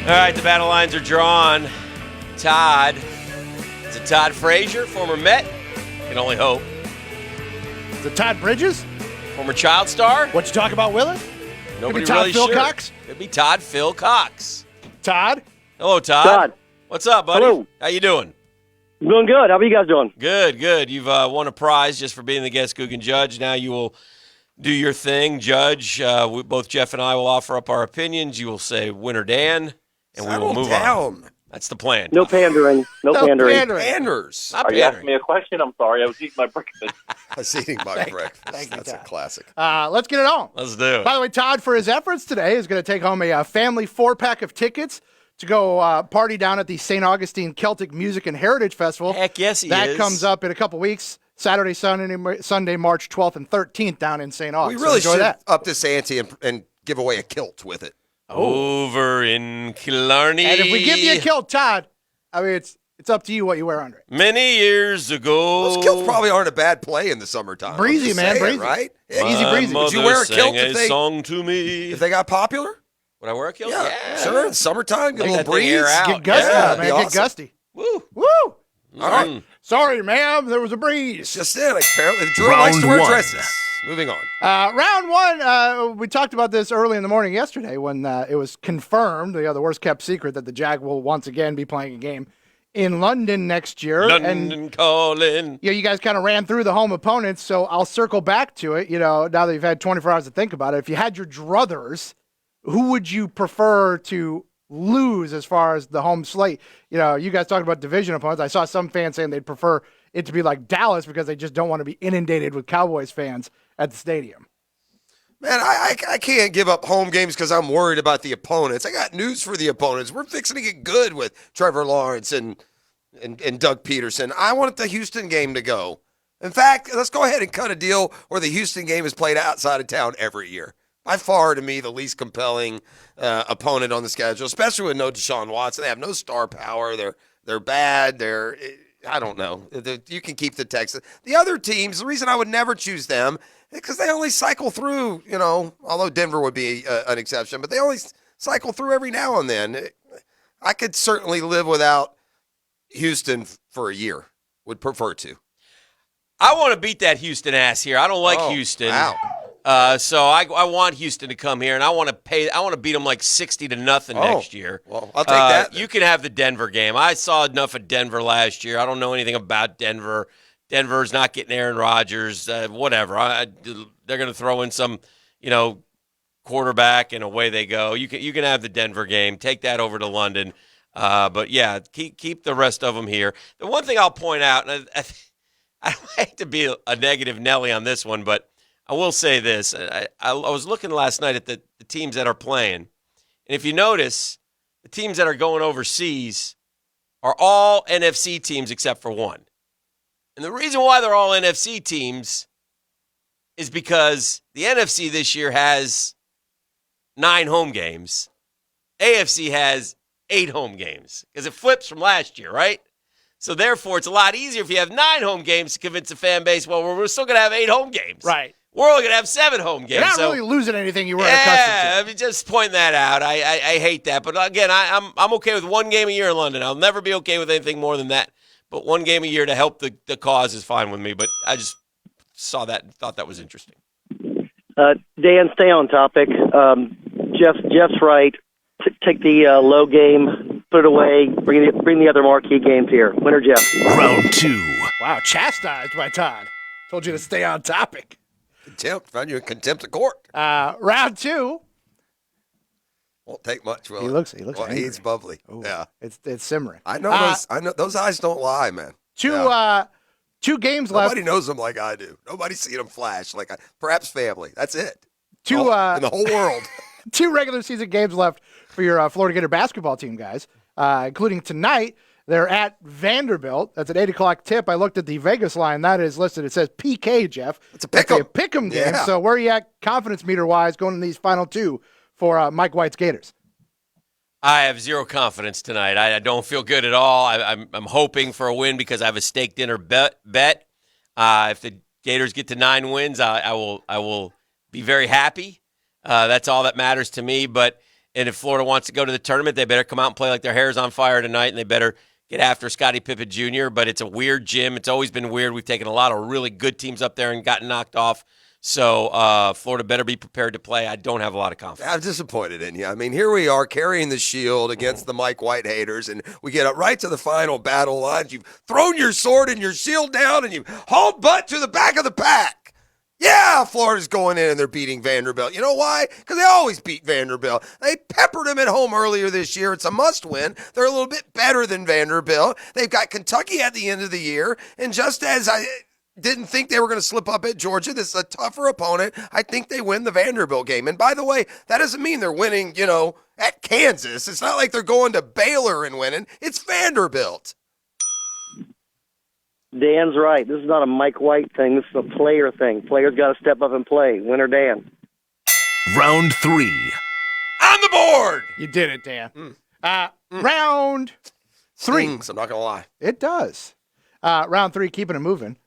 All right, the battle lines are drawn. Todd. Is it Todd Frazier, former Met? Can only hope. Is it Todd Bridges? Former child star? What you talk about, Willis? Nobody Todd really Phil sure. Cox? Could be Todd Phil Cox. Todd? Hello, Todd. Todd. What's up, buddy? Hello. How you doing? Doing good. How are you guys doing? Good, good. You've won a prize just for being the guest Guggen judge. Now you will do your thing, judge. Both Jeff and I will offer up our opinions. You will say winner Dan, and we will move on. That's the plan. No pandering. No pandering. Panders. Not Are you pandering. asking me a question? I'm sorry. I was eating my breakfast. I was eating my breakfast. Thank you, That's a Todd. classic. Let's get it on. Let's do it. By the way, Todd, for his efforts today, is going to take home a family 4-pack of tickets to go party down at the St. Augustine Celtic Music and Heritage Festival. Heck yes, he That is. comes up in a couple weeks. Saturday, Sunday, March 12th and 13th down in St. We Augustine. really enjoy should that. up this ante and give away a kilt with it. Over in Killarney. And if we give you a kilt, Todd, I mean, it's up to you what you wear under it. Many years ago. Those kilts probably aren't a bad play in the summertime. Breezy, I'm just man, saying, breezy. right? Easy breezy. Would you wear a kilt sang if they song to me? if they got popular? Would I wear a kilt? Yeah, sure. Summertime, get a Let little that thing breeze. air out. Get gusty, Yeah, man. be Get awesome. gusty. Woo. Woo! All right. Sorry, ma'am. There was a breeze. Just it. Apparently, Drew likes to wear dresses. Moving on. Round one, we talked about this early in the morning yesterday when it was confirmed, the worst kept secret, that the Jag will once again be playing a game in London next year. London And calling. you guys kind of ran through the home opponents, so I'll circle back to it. Now that you've had 24 hours to think about it, if you had your druthers, who would you prefer to lose as far as the home slate? You guys talked about division opponents. I saw some fans saying they'd prefer it to be like Dallas because they just don't want to be inundated with Cowboys fans at the stadium. Man, I can't give up home games because I'm worried about the opponents. I got news for the opponents. We're fixing to get good with Trevor Lawrence and Doug Peterson. I want the Houston game to go. In fact, let's go ahead and cut a deal where the Houston game is played outside of town every year. By far, to me, the least compelling opponent on the schedule, especially with no Deshaun Watson. They have no star power. They're bad. I don't know. You can keep the Texans. The other teams, the reason I would never choose them is because they only cycle through, although Denver would be an exception, but they only cycle through every now and then. I could certainly live without Houston for a year. Would prefer to. I want to beat that Houston ass here. I don't like Houston. Wow. So I want Houston to come here, and I want to beat them like 60-0 next year. Well, I'll take that. You can have the Denver game. I saw enough of Denver last year. I don't know anything about Denver. Denver's not getting Aaron Rodgers. Whatever. They're going to throw in some, quarterback, and away they go. You can have the Denver game. Take that over to London. But yeah, keep the rest of them here. The one thing I'll point out, and I don't hate to be a negative Nelly on this one, but I will say this. I was looking last night at the teams that are playing. And if you notice, the teams that are going overseas are all NFC teams except for one. And the reason why they're all NFC teams is because the NFC this year has 9 home games. AFC has 8 home games because it flips from last year, right? So therefore, it's a lot easier if you have 9 home games to convince the fan base, well, we're still going to have 8 home games. Right. We're only going to have 7 home games. You're not so, really losing anything you weren't yeah, accustomed I mean, just pointing that out. I hate that. But again, I'm okay with 1 game a year in London. I'll never be okay with anything more than that. But 1 game a year to help the cause is fine with me. But I just saw that and thought that was interesting. Dan, stay on topic. Jeff's right. Take the low game, put it away, bring the other marquee games here. Winner, Jeff. Round 2. to. Wow, chastised by Todd. Told you to stay on topic. Contempt. Found you in contempt of court. Round 2. Won't take much, will He it? looks Well, angry. he's bubbly. Ooh, Yeah. It's simmering. I know those eyes don't lie, man. Two games left. Nobody knows them like I do. Nobody's seen them flash. Perhaps family. That's it. Two in the whole world. 2 regular season games left for your Florida Gator basketball team, guys, including tonight. They're at Vanderbilt. That's an 8 o'clock tip. I looked at the Vegas line. That is listed. It says PK, Jeff. It's a pick 'em. That's a pick 'em game. Yeah. So where are you at confidence meter-wise going in these final 2 for Mike White's Gators? I have 0 confidence tonight. I don't feel good at all. I'm hoping for a win because I have a stake dinner bet. If the Gators get to 9 wins, I will be very happy. That's all that matters to me. But And if Florida wants to go to the tournament, they better come out and play like their hair's on fire tonight, and they better get after Scottie Pippen Jr. But it's a weird gym. It's always been weird. We've taken a lot of really good teams up there and gotten knocked off. So Florida better be prepared to play. I don't have a lot of confidence. I'm disappointed in you. I mean, here we are carrying the shield against the Mike White haters, and we get up right to the final battle lines. You've thrown your sword and your shield down, and you've hauled butt to the back of the pack. Yeah, Florida's going in and they're beating Vanderbilt. You know why? Because they always beat Vanderbilt. They peppered them at home earlier this year. It's a must-win. They're a little bit better than Vanderbilt. They've got Kentucky at the end of the year, and just as I didn't think they were going to slip up at Georgia, this is a tougher opponent. I think they win the Vanderbilt game. And by the way, that doesn't mean they're winning, at Kansas. It's not like they're going to Baylor and winning. It's Vanderbilt. Dan's right. This is not a Mike White thing. This is a player thing. Players got to step up and play. Winner Dan. Round 3. On the board. You did it, Dan. Round 3. Stings, I'm not going to lie. It does. Round 3, keeping it moving.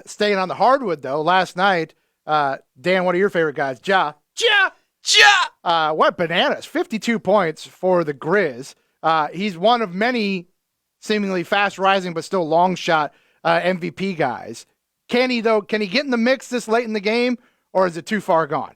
Staying on the hardwood, though, last night, Dan, one of your favorite guys, Ja. What bananas. 52 points for the Grizz. He's one of many seemingly fast-rising but still long-shot MVP guys. Can he get in the mix this late in the game, or is it too far gone?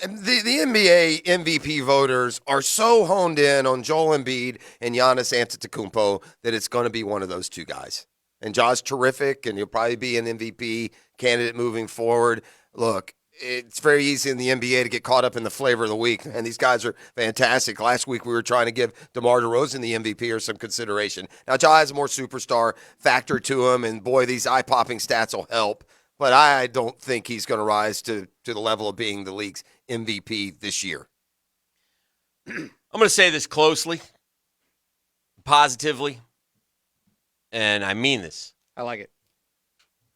The NBA MVP voters are so honed in on Joel Embiid and Giannis Antetokounmpo that it's going to be one of those two guys. And Ja's terrific, and he'll probably be an MVP candidate moving forward. Look, it's very easy in the NBA to get caught up in the flavor of the week, and these guys are fantastic. Last week we were trying to give DeMar DeRozan the MVP or some consideration. Now, Ja has a more superstar factor to him, and boy, these eye-popping stats will help. But I don't think he's going to rise to the level of being the league's MVP this year. I'm going to say this closely, positively, and I mean this. I like it.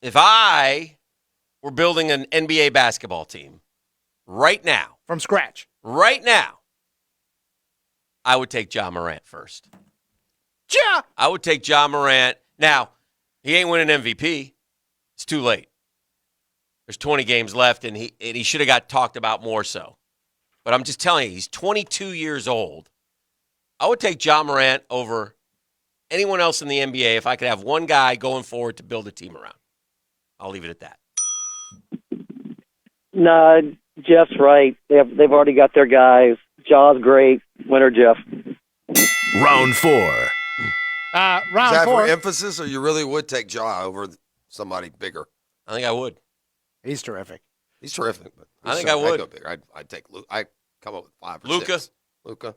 If I were building an NBA basketball team right now, From scratch. I would take Ja Morant first. Ja! I would take Ja Morant. Now, he ain't winning MVP. It's too late. There's 20 games left, and he should have got talked about more so. But I'm just telling you, he's 22 years old. I would take Ja Morant over anyone else in the NBA if I could have one guy going forward to build a team around. I'll leave it at that. Nah, Jeff's right. They've already got their guys. Ja's great. Winner Jeff. Round 4. Is Round that 4. for emphasis, or you really would take Ja over somebody bigger? I think I would. He's terrific. He's terrific. But I think I would. I'd go bigger. I'd take Luke. I'd come up with 5 or Luka. 6. Luka.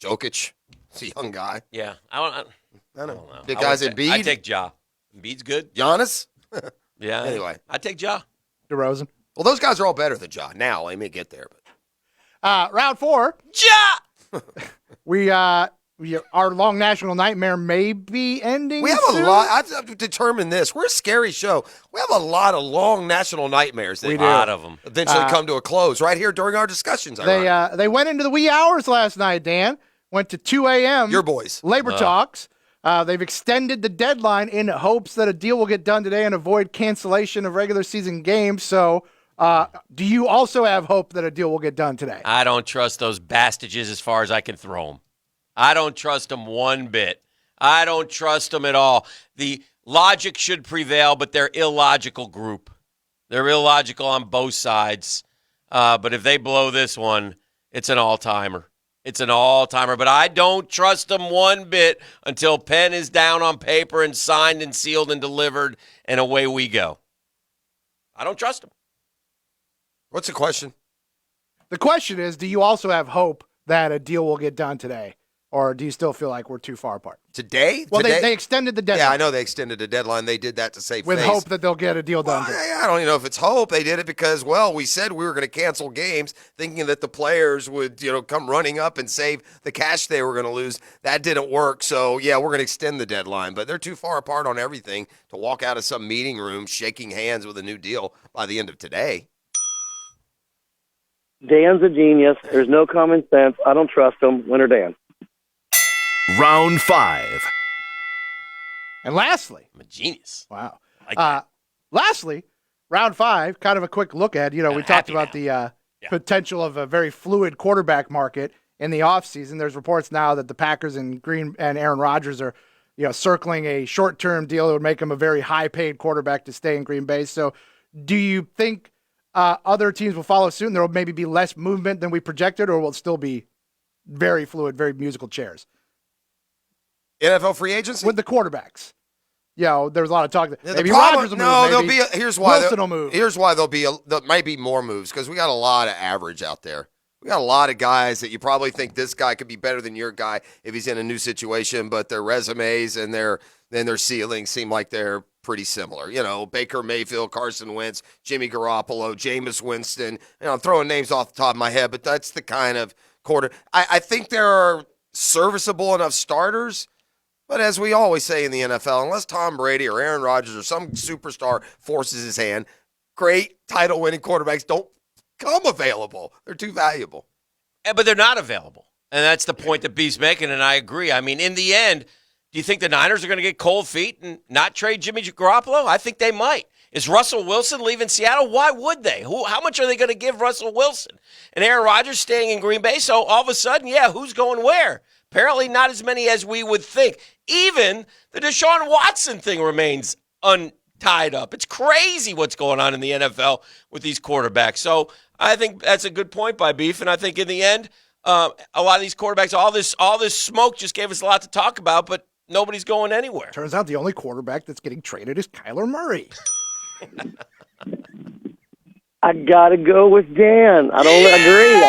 Jokic. He's a young guy. Yeah. I I don't know. know. Big guys in Embiid. I'd take Ja. Embiid's good. Giannis. Yeah. Anyway. I'd take Ja. DeRozan. Well, those guys are all better than Ja. Now, they may get there, but Round 4. Ja! Our long national nightmare may be ending we have soon. a lot. I've determined this. We're a scary show. We have a lot of long national nightmares that A lot of them. eventually come to a close right here during our discussions. They went into the wee hours last night, Dan. Went to 2 a.m. Your boys. Labor talks. They've extended the deadline in hopes that a deal will get done today and avoid cancellation of regular season games. So do you also have hope that a deal will get done today? I don't trust those bastages as far as I can throw them. I don't trust them one bit. I don't trust them at all. The logic should prevail, but they're illogical group. They're illogical on both sides. But if they blow this one, it's an all-timer. It's an all-timer. But I don't trust them one bit until pen is down on paper and signed and sealed and delivered, and away we go. I don't trust them. What's the question? The question is, do you also have hope that a deal will get done today? Or do you still feel like we're too far apart? Today? Well, Today? they extended the deadline. Yeah, I know they extended the deadline. They did that to save with face. hope that they'll get a deal done. Well, I don't even know if it's hope. They did it because, well, we said we were going to cancel games thinking that the players would, come running up and save the cash they were going to lose. That didn't work. So, yeah, we're going to extend the deadline. But they're too far apart on everything to walk out of some meeting room shaking hands with a new deal by the end of today. Dan's a genius. There's no common sense. I don't trust him. Winner Dan. Round 5. And lastly, I'm a genius. wow. I like that. Lastly, round 5, kind of a quick look at, we talked happy about now. potential of a very fluid quarterback market in the offseason. There's reports now that the Packers and Aaron Rodgers are, circling a short-term deal that would make him a very high-paid quarterback to stay in Green Bay. So do you think other teams will follow suit and there will maybe be less movement than we projected, or will it still be very fluid, very musical chairs? NFL free agency? With the quarterbacks. There was a lot of talk that Yeah, maybe Rodgers will move. there'll be. Here's why. Wilson will move. Here's why there might be more moves, because we got a lot of average out there. We got a lot of guys that you probably think this guy could be better than your guy if he's in a new situation, but their resumes and their ceilings seem like they're pretty similar. Baker Mayfield, Carson Wentz, Jimmy Garoppolo, Jameis Winston. I'm throwing names off the top of my head, but that's the kind of quarter. I think there are serviceable enough starters. But as we always say in the NFL, unless Tom Brady or Aaron Rodgers or some superstar forces his hand, great title-winning quarterbacks don't come available. They're too valuable. But they're not available. And that's the point that B's making, and I agree. I mean, in the end, do you think the Niners are going to get cold feet and not trade Jimmy Garoppolo? I think they might. Is Russell Wilson leaving Seattle? Why would they? How much are they going to give Russell Wilson? And Aaron Rodgers staying in Green Bay, so all of a sudden, who's going where? Apparently not as many as we would think. Even the Deshaun Watson thing remains untied up. It's crazy what's going on in the NFL with these quarterbacks. So I think that's a good point by Beef, and I think in the end, a lot of these quarterbacks, all this smoke just gave us a lot to talk about, but nobody's going anywhere. Turns out the only quarterback that's getting traded is Kyler Murray. I gotta go with Dan. I don't agree.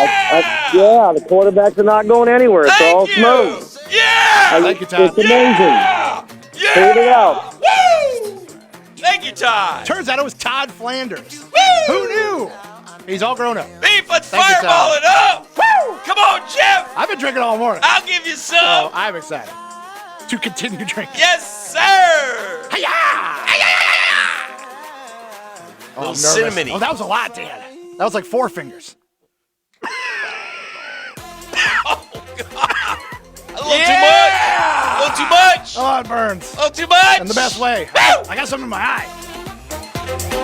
The quarterbacks are not going anywhere. It's all smoke. Yeah! Thank you, Todd. It's amazing. Yeah! Hold it out. Woo! Thank you, Todd. Turns out it was Todd Flanders. Woo! Who knew? He's all grown up. Beef, let's Thank you, fireball Todd. it up. Woo! Come on, Jeff. I've been drinking all morning. I'll give you some. So I'm excited to continue drinking. Yes, sir. Hi-ya! Oh, Little I'm nervous. cinnamony. Oh, that was a lot, Dan. That was like 4 fingers. Oh, God. A little too much. Oh, it burns. A little too much. In the best way. Woo! I got something in my eye.